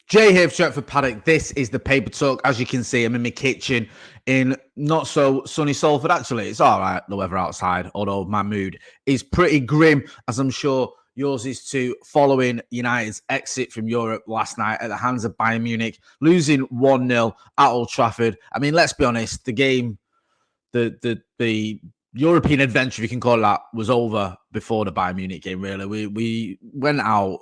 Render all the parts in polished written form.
Jay here for Stretford, Paddock. This is the Paper Talk. As you can see, I'm in my kitchen in not so sunny Salford. Actually, it's all right, the weather outside, although my mood is pretty grim, as I'm sure yours is too, following United's exit from Europe last night at the hands of Bayern Munich, losing 1-0 at Old Trafford. I mean, let's be honest, the game, the European adventure, if you can call it that, was over before the Bayern Munich game, really. We went out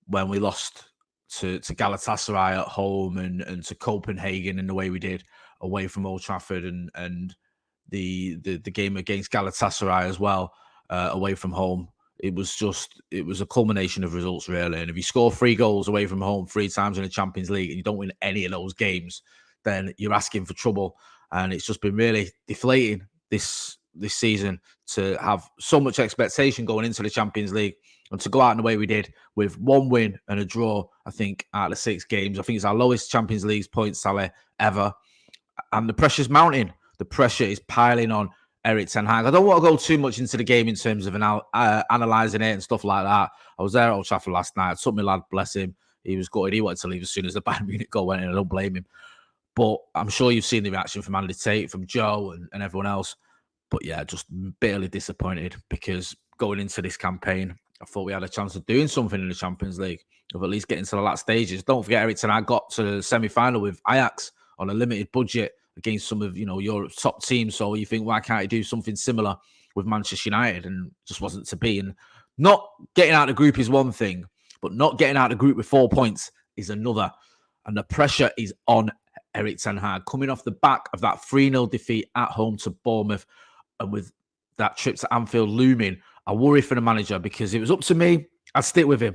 when we lost to Galatasaray at home and to Copenhagen in the way we did away from Old Trafford, and the game against Galatasaray as well, away from home. It was a culmination of results, really. And if you score 3 goals away from home 3 times in the Champions League and you don't win any of those games, then you're asking for trouble. And it's just been really deflating this season to have so much expectation going into the Champions League and to go out in the way we did with 1 win and a draw, I think, out of the 6 games. I think it's our lowest Champions League points tally ever. And the pressure's mounting. The pressure is piling on Erik ten Hag. I don't want to go too much into the game in terms of analysing it and stuff like that. I was there at Old Trafford last night. I took my lad, bless him. He was gutted. He wanted to leave as soon as the Bayern Munich goal went in. I don't blame him. But I'm sure you've seen the reaction from Andy Tate, from Joe and everyone else. But yeah, just bitterly disappointed because going into this campaign, I thought we had a chance of doing something in the Champions League, of at least getting to the last stages. Don't forget, Erik ten Hag got to the semi-final with Ajax on a limited budget against some of Europe's top teams. So you think, why can't he do something similar with Manchester United? And just wasn't to be. And not getting out of the group is one thing, but not getting out of the group with 4 points is another. And the pressure is on Erik ten Hag, coming off the back of that 3-0 defeat at home to Bournemouth, and with that trip to Anfield looming. I worry for the manager, because if it was up to me, I'd stick with him.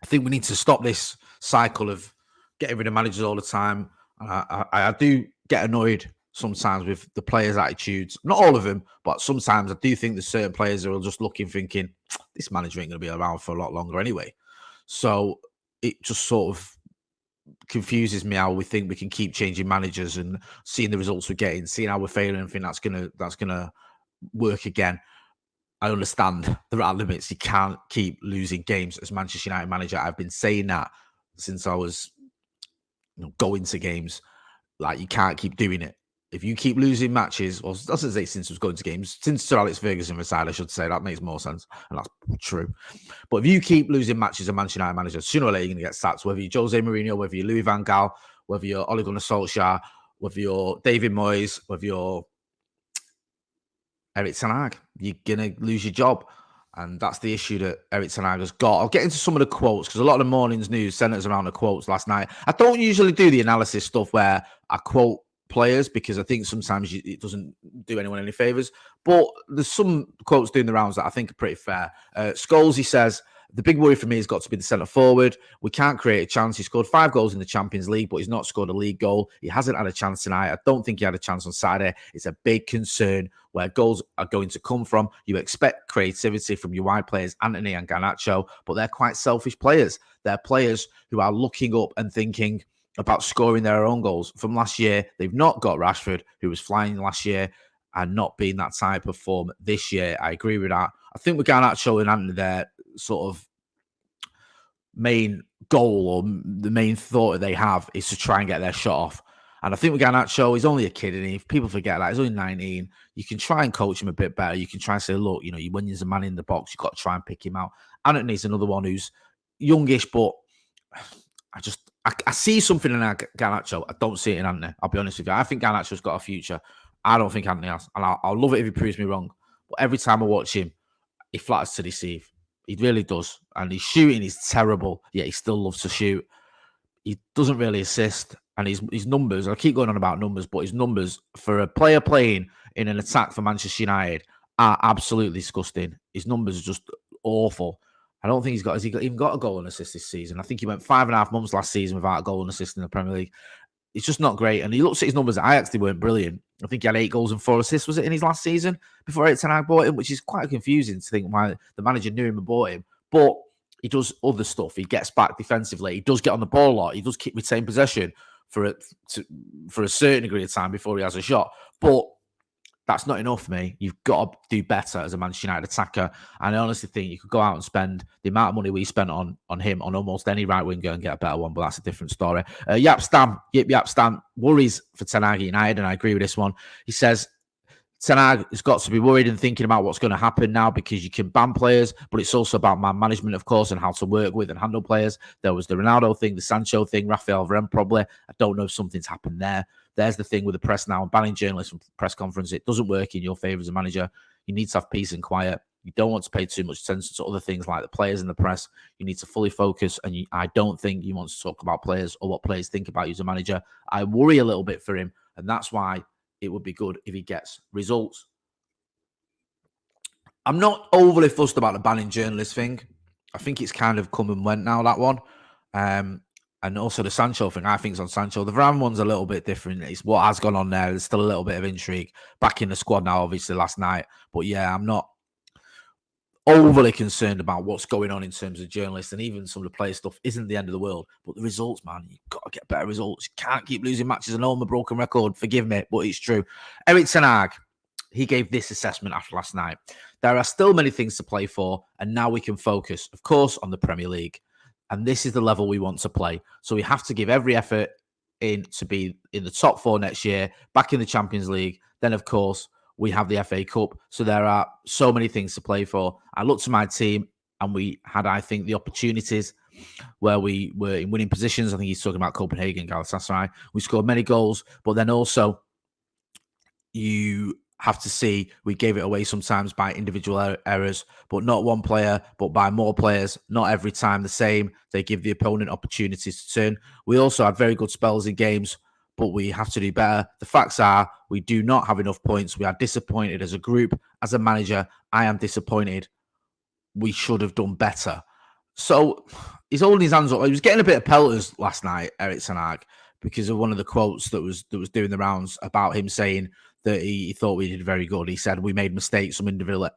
I think we need to stop this cycle of getting rid of managers all the time. I do get annoyed sometimes with the players' attitudes. Not all of them, but sometimes I do think there's certain players who are just thinking, this manager ain't going to be around for a lot longer anyway. So it just sort of confuses me how we think we can keep changing managers and seeing the results we're getting, seeing how we're failing, and think that's gonna work again. I understand there are limits. You can't keep losing games as Manchester United manager. I've been saying that since I was going to games. Like, you can't keep doing it. If you keep losing matches, or I doesn't say since I was going to games, since Sir Alex Ferguson retired, I should say, that makes more sense, and that's true. But if you keep losing matches as Manchester United manager, sooner or later you're going to get sacked. Whether you're Jose Mourinho, whether you're Louis van Gaal, whether you're Ole Gunnar Solskjaer, whether you're David Moyes, whether you're Erik ten Hag, you're going to lose your job. And that's the issue that Erik ten Hag has got. I'll get into some of the quotes, because a lot of the morning's news centers around the quotes last night. I don't usually do the analysis stuff where I quote players, because I think sometimes it doesn't do anyone any favors. But there's some quotes doing the rounds that I think are pretty fair. Scholes, he says, the big worry for me has got to be the centre forward. We can't create a chance. He scored 5 goals in the Champions League, but he's not scored a league goal. He hasn't had a chance tonight. I don't think he had a chance on Saturday. It's a big concern where goals are going to come from. You expect creativity from your wide players, Anthony and Garnacho, but they're quite selfish players. They're players who are looking up and thinking about scoring their own goals. From last year, they've not got Rashford, who was flying last year, and not being that type of form this year. I agree with that. I think with Garnacho and Anthony, their sort of main goal, or the main thought that they have, is to try and get their shot off. And I think with Garnacho, he's only a kid, and if people forget that, he's only 19. You can try and coach him a bit better. You can try and say, look, when there's a man in the box, you've got to try and pick him out. Anthony's another one who's youngish, but I see something in Garnacho. I don't see it in Anthony. I'll be honest with you. I think Garnacho's got a future. I don't think Anthony has. And I'll love it if he proves me wrong. But every time I watch him, he flatters to deceive. He really does. And his shooting is terrible, yet he still loves to shoot. He doesn't really assist. And his numbers, I keep going on about numbers, but his numbers for a player playing in an attack for Manchester United are absolutely disgusting. His numbers are just awful. I don't think has he even got a goal and assist this season? I think he went 5.5 months last season without a goal and assist in the Premier League. It's just not great. And he looks at his numbers at Ajax, they weren't brilliant. I think he had 8 goals and 4 assists, was it, in his last season before Erik ten Hag bought him, which is quite confusing to think why the manager knew him and bought him. But he does other stuff. He gets back defensively. He does get on the ball a lot. He does retain possession for a certain degree of time before he has a shot. But That's not enough for me. You've got to do better as a Manchester United attacker. And I honestly think you could go out and spend the amount of money we spent on him on almost any right winger and get a better one, but that's a different story. Stam worries for Ten Hag United, and I agree with this one. He says Ten Hag has got to be worried and thinking about what's going to happen now, because you can ban players, but it's also about man management, of course, and how to work with and handle players. There was the Ronaldo thing, the Sancho thing, Rafael Varane probably. I don't know if something's happened there. There's the thing with the press now, banning journalists from press conference. It doesn't work in your favour as a manager. You need to have peace and quiet. You don't want to pay too much attention to other things like the players and the press. You need to fully focus, and I don't think you want to talk about players or what players think about you as a manager. I worry a little bit for him, and that's why it would be good if he gets results. I'm not overly fussed about the banning journalists thing. I think it's kind of come and went now, that one. And also the Sancho thing, I think it's on Sancho. The Varane one's a little bit different. It's what has gone on there. There's still a little bit of intrigue. Back in the squad now, obviously, last night. But yeah, I'm not overly concerned about what's going on in terms of journalists, and even some of the player stuff isn't the end of the world. But the results, man, you've got to get better results. You can't keep losing matches. I know I'm a broken record. Forgive me, but it's true. Erik Ten Hag, he gave this assessment after last night. There are still many things to play for, and now we can focus, of course, on the Premier League. And this is the level we want to play. So we have to give every effort in to be in the top 4 next year, back in the Champions League. Then, of course, we have the FA Cup. So there are so many things to play for. I looked to my team, and we had, I think, the opportunities where we were in winning positions. I think he's talking about Copenhagen, Galatasaray. We scored many goals, but then also you have to see we gave it away sometimes by individual errors, but not one player, but by more players. Not every time the same. They give the opponent opportunities to turn. We also had very good spells in games, but we have to do better. The facts are we do not have enough points. We are disappointed as a group. As a manager, I am disappointed. We should have done better. So he's holding his hands up. He was getting a bit of pelters last night, Erik Ten Hag, because of one of the quotes that was doing the rounds about him saying that he thought we did very good. He said we made mistakes, some individual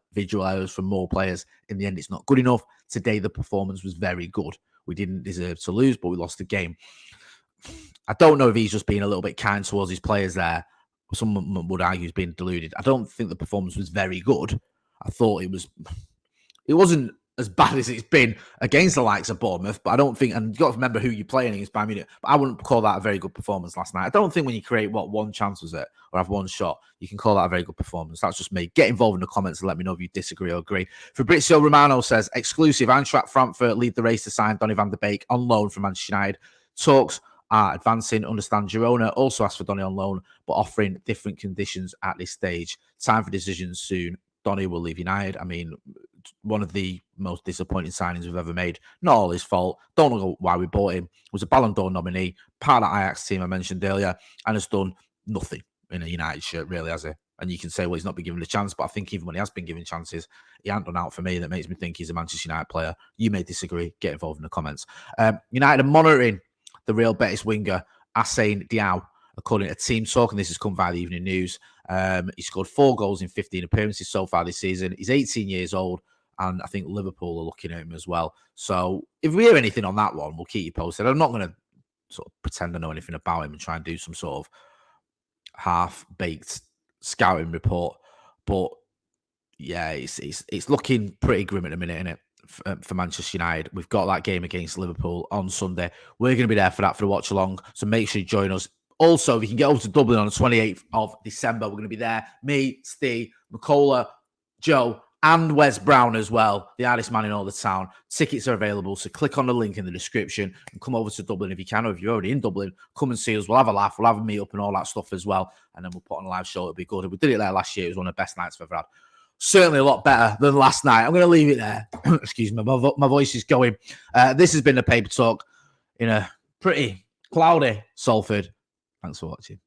errors from more players. In the end, it's not good enough. Today, the performance was very good. We didn't deserve to lose, but we lost the game. I don't know if he's just being a little bit kind towards his players there. Someone would argue he's being deluded. I don't think the performance was very good. I thought it wasn't as bad as it's been against the likes of Bournemouth, but I don't think, and you've got to remember who you're playing against Bayern Munich, but I wouldn't call that a very good performance last night. I don't think when you create, one chance was it, or have one shot, you can call that a very good performance. That's just me. Get involved in the comments and let me know if you disagree or agree. Fabrizio Romano says, exclusive, Eintracht Frankfurt lead the race to sign Donny van de Beek on loan from Manchester United. Talks are advancing. Understand Girona also asked for Donny on loan, but offering different conditions at this stage. Time for decisions soon. Donny will leave United. I mean, one of the most disappointing signings we've ever made. Not all his fault. Don't know why we bought him. Was a Ballon d'Or nominee, part of the Ajax team I mentioned earlier, and has done nothing in a United shirt, really, has he? And you can say, well, he's not been given a chance, but I think even when he has been given chances, he hasn't done out for me. That makes me think he's a Manchester United player. You may disagree. Get involved in the comments. United are monitoring the Real Betis winger, Assane Diao, according to Team Talk, and this has come via the Evening News. He scored 4 goals in 15 appearances so far this season. He's 18 years old, and I think Liverpool are looking at him as well. So if we hear anything on that one, we'll keep you posted. I'm not going to sort of pretend I know anything about him and try and do some sort of half-baked scouting report. But yeah, it's looking pretty grim at the minute, isn't it, for Manchester United? We've got that game against Liverpool on Sunday. We're going to be there for that, for the watch-along, so make sure you join us. Also, if you can get over to Dublin on the 28th of December, we're going to be there. Me, Steve, McCullough, Joe, and Wes Brown as well, the hardest man in all the town. Tickets are available, so click on the link in the description and come over to Dublin if you can, or if you're already in Dublin, come and see us. We'll have a laugh, we'll have a meet-up and all that stuff as well, and then we'll put on a live show. It'll be good. We did it there last year. It was one of the best nights I've ever had. Certainly a lot better than last night. I'm going to leave it there. Excuse me, my voice is going. This has been the Paper Talk in a pretty cloudy Salford. Thanks for watching.